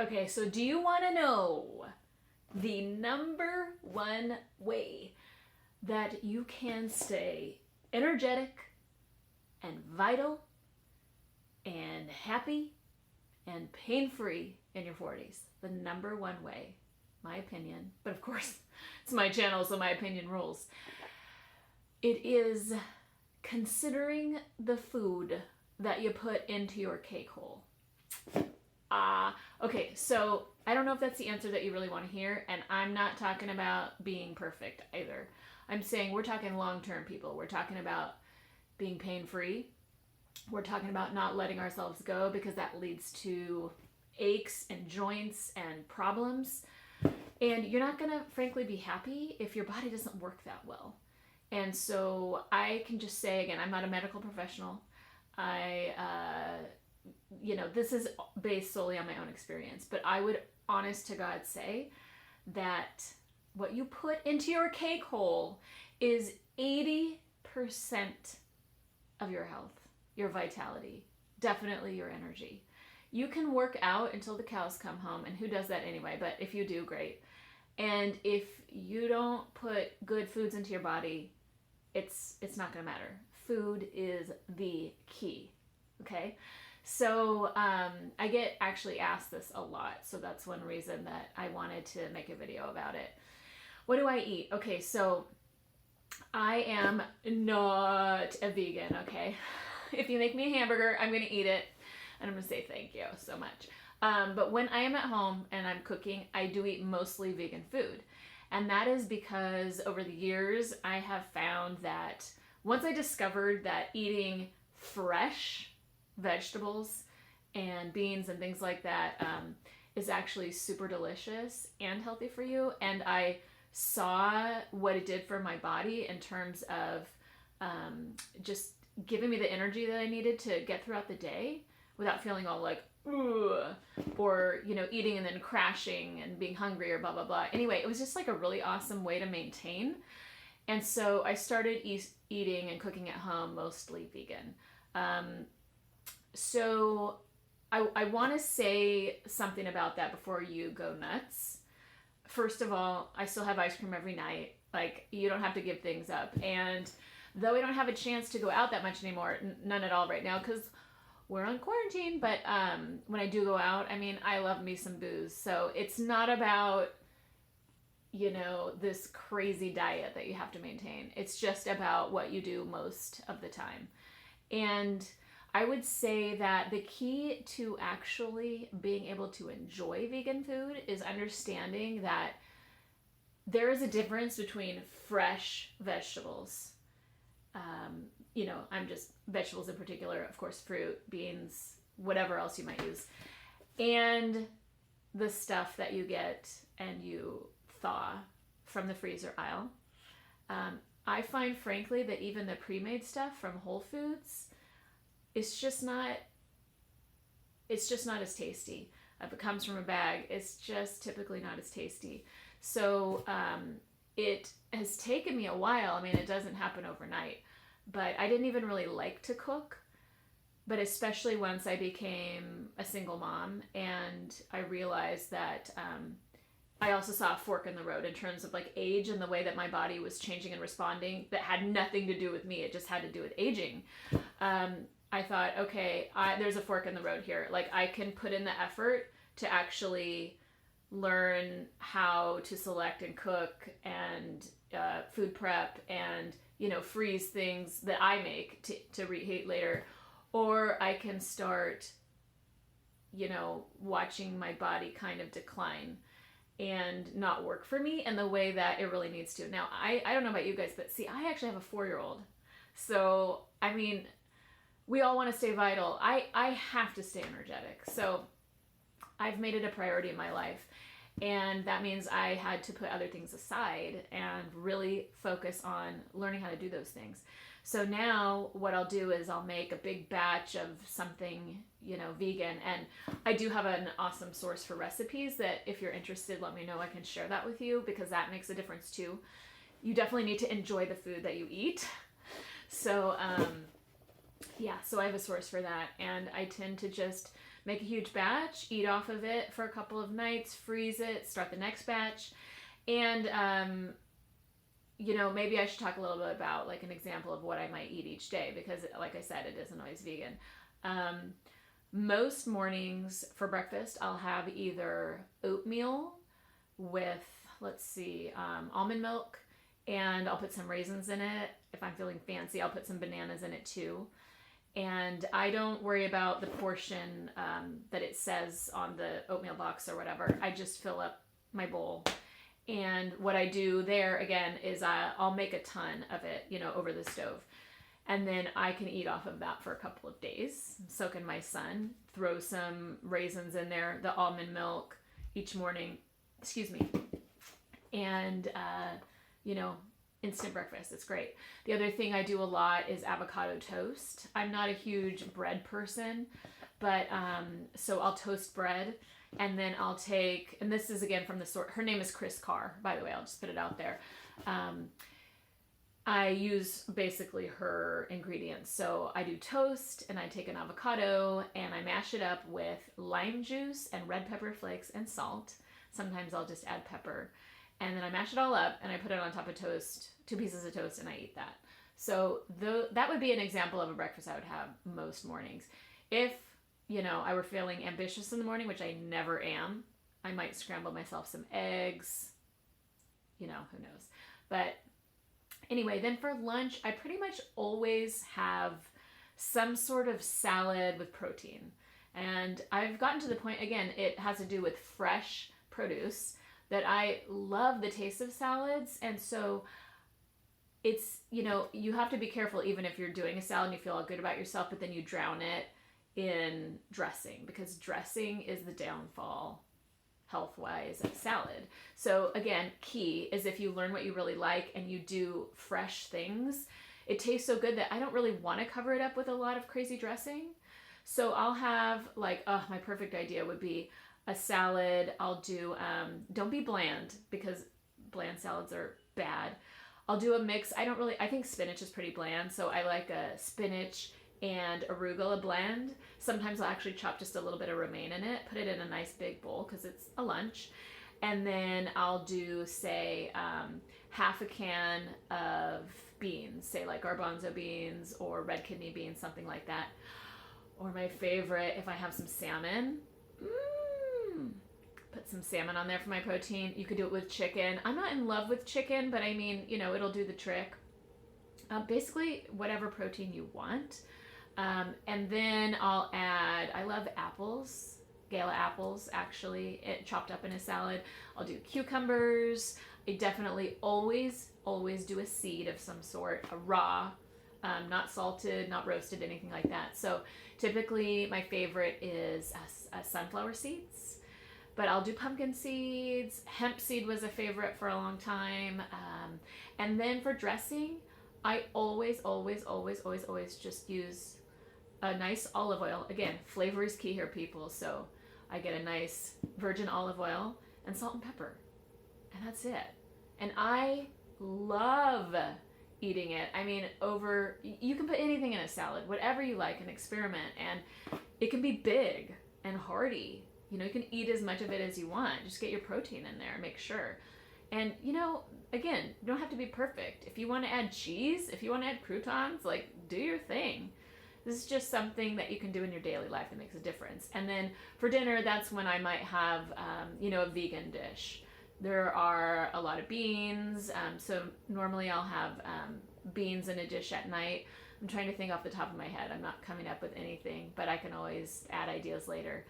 Okay, so do you want to know the number one way that you can stay energetic and vital and happy and pain-free in your 40s? The number one way, my opinion, but of course it's my channel, so my opinion rules. It is considering the food that you put into your cake hole. Okay, so I don't know if that's the answer that you really want to hear, and I'm not talking about being perfect either. I'm saying we're talking long-term people. We're talking about being pain-free. We're talking about not letting ourselves go because that leads to aches and joints and problems. And you're not going to, frankly, be happy if your body doesn't work that well. And so I can just say, again, I'm not a medical professional. This is based solely on my own experience, but I would, honest to God, say that what you put into your cake hole is 80% of your health, your vitality, definitely your energy. You can work out until the cows come home, and who does that anyway? But if you do, great. And if you don't put good foods into your body, it's not going to matter. Food is the key. Okay? So I get actually asked this a lot. So that's one reason that I wanted to make a video about it. What do I eat? Okay, so I am not a vegan, okay? If you make me a hamburger, I'm going to eat it. And I'm going to say thank you so much. But when I am at home and I'm cooking, I do eat mostly vegan food. And that is because over the years, I have found that once I discovered that eating fresh vegetables and beans and things like that is actually super delicious and healthy for you. And I saw what it did for my body in terms of just giving me the energy that I needed to get throughout the day without feeling all like, ugh, or, eating and then crashing and being hungry or blah, blah, blah. Anyway, it was just like a really awesome way to maintain. And so I started eating and cooking at home, mostly vegan. So I want to say something about that before you go nuts. First of all, I still have ice cream every night. Like, you don't have to give things up. And though I don't have a chance to go out that much anymore, none at all right now, because we're on quarantine, but when I do go out, I love me some booze. So it's not about, this crazy diet that you have to maintain. It's just about what you do most of the time. And I would say that the key to actually being able to enjoy vegan food is understanding that there is a difference between fresh vegetables. I'm just vegetables in particular, of course, fruit, beans, whatever else you might use, and the stuff that you get and you thaw from the freezer aisle. I find, frankly, that even the pre-made stuff from Whole Foods, it's just not as tasty. If it comes from a bag, it's just typically not as tasty. So it has taken me a while. It doesn't happen overnight, but I didn't even really like to cook. But especially once I became a single mom and I realized that I also saw a fork in the road in terms of like age and the way that my body was changing and responding that had nothing to do with me. It just had to do with aging. I thought, okay, there's a fork in the road here. Like, I can put in the effort to actually learn how to select and cook and food prep and, freeze things that I make to reheat later. Or I can start, watching my body kind of decline and not work for me in the way that it really needs to. Now, I don't know about you guys, but see, I actually have a 4-year-old. So, we all want to stay vital. I have to stay energetic. So I've made it a priority in my life. And that means I had to put other things aside and really focus on learning how to do those things. So now what I'll do is I'll make a big batch of something, vegan. And I do have an awesome source for recipes that if you're interested, let me know. I can share that with you because that makes a difference too. You definitely need to enjoy the food that you eat. So, so I have a source for that. And I tend to just make a huge batch, eat off of it for a couple of nights, freeze it, start the next batch. And, maybe I should talk a little bit about like an example of what I might eat each day, because like I said, it isn't always vegan. Most mornings for breakfast, I'll have either oatmeal with, almond milk, and I'll put some raisins in it. If I'm feeling fancy, I'll put some bananas in it too. And I don't worry about the portion that it says on the oatmeal box or whatever. I just fill up my bowl. And what I do there, again, is I'll make a ton of it, over the stove. And then I can eat off of that for a couple of days. Soak in my sun, throw some raisins in there, the almond milk each morning, and, instant breakfast. It's great. The other thing I do a lot is avocado toast. I'm not a huge bread person, but so I'll toast bread, and then I'll take, and this is again from the sort, her name is Chris Carr, by the way, I'll just put it out there. I use basically her ingredients. So I do toast, and I take an avocado and I mash it up with lime juice and red pepper flakes and salt. Sometimes I'll just add pepper. And then I mash it all up and I put it on top of toast, 2 pieces of toast, and I eat that. So that would be an example of a breakfast I would have most mornings. If, I were feeling ambitious in the morning, which I never am, I might scramble myself some eggs. Who knows. But anyway, then for lunch, I pretty much always have some sort of salad with protein. And I've gotten to the point, again, it has to do with fresh produce, that I love the taste of salads. And so it's, you have to be careful even if you're doing a salad and you feel all good about yourself, but then you drown it in dressing, because dressing is the downfall health-wise of salad. So again, key is if you learn what you really like and you do fresh things, it tastes so good that I don't really want to cover it up with a lot of crazy dressing. So I'll have my perfect idea would be a salad. I'll do, don't be bland, because bland salads are bad. I'll do a mix. I think spinach is pretty bland, so I like a spinach and arugula blend. Sometimes I'll actually chop just a little bit of romaine in it, put it in a nice big bowl because it's a lunch. And then I'll do, say, half a can of beans, say like garbanzo beans or red kidney beans, something like that. Or my favorite, if I have some salmon, put some salmon on there for my protein. You could do it with chicken. I'm not in love with chicken, but I mean, it'll do the trick. Basically, whatever protein you want. And then I'll add, I love apples, Gala apples, actually, chopped up in a salad. I'll do cucumbers. I definitely always do a seed of some sort, a raw, not salted, not roasted, anything like that. So typically my favorite is sunflower seeds, but I'll do pumpkin seeds. Hemp seed was a favorite for a long time. And then for dressing, I always just use a nice olive oil. Again, flavor is key here, people. So I get a nice virgin olive oil and salt and pepper, and that's it. And I love eating it. I mean, you can put anything in a salad, whatever you like, and experiment. And it can be big and hearty. You can eat as much of it as you want. Just get your protein in there, make sure. And, again, you don't have to be perfect. If you want to add cheese, if you want to add croutons, do your thing. This is just something that you can do in your daily life that makes a difference. And then for dinner, that's when I might have, a vegan dish. There are a lot of beans. So normally I'll have beans in a dish at night. I'm trying to think off the top of my head. I'm not coming up with anything, but I can always add ideas later.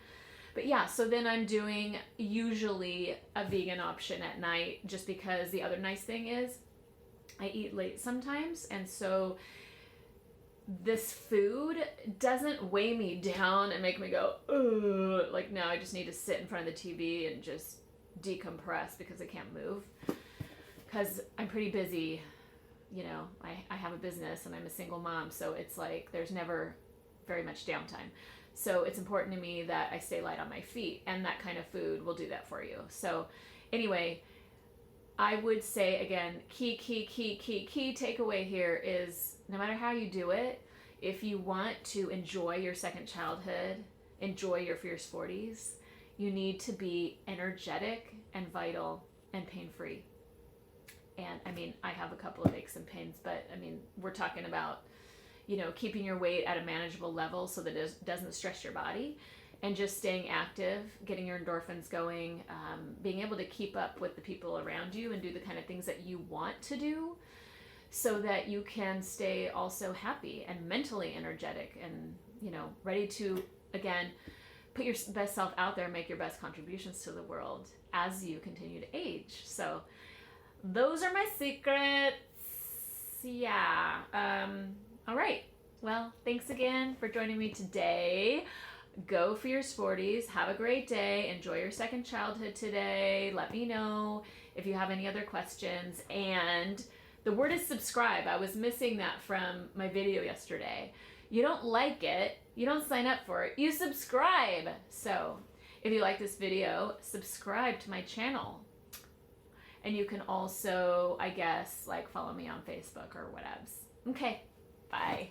But yeah, so then I'm doing usually a vegan option at night, just because the other nice thing is I eat late sometimes. And so this food doesn't weigh me down and make me go, ugh. No, I just need to sit in front of the TV and just decompress because I can't move. Because I'm pretty busy, I have a business and I'm a single mom. So it's there's never very much downtime. So it's important to me that I stay light on my feet, and that kind of food will do that for you. So anyway, I would say, again, key takeaway here is no matter how you do it, if you want to enjoy your second childhood, enjoy your fierce 40s, you need to be energetic and vital and pain-free. And I mean, I have a couple of aches and pains, but I mean, we're talking about, keeping your weight at a manageable level so that it doesn't stress your body, and just staying active, getting your endorphins going, being able to keep up with the people around you and do the kind of things that you want to do so that you can stay also happy and mentally energetic and, ready to, again, put your best self out there and make your best contributions to the world as you continue to age. So those are my secrets. Yeah. All right. Well, thanks again for joining me today. Go fierce 40s. Have a great day. Enjoy your second childhood today. Let me know if you have any other questions. And the word is subscribe. I was missing that from my video yesterday. You don't like it, you don't sign up for it, you subscribe. So if you like this video, subscribe to my channel. And you can also, I guess, follow me on Facebook or whatevs. Okay, bye.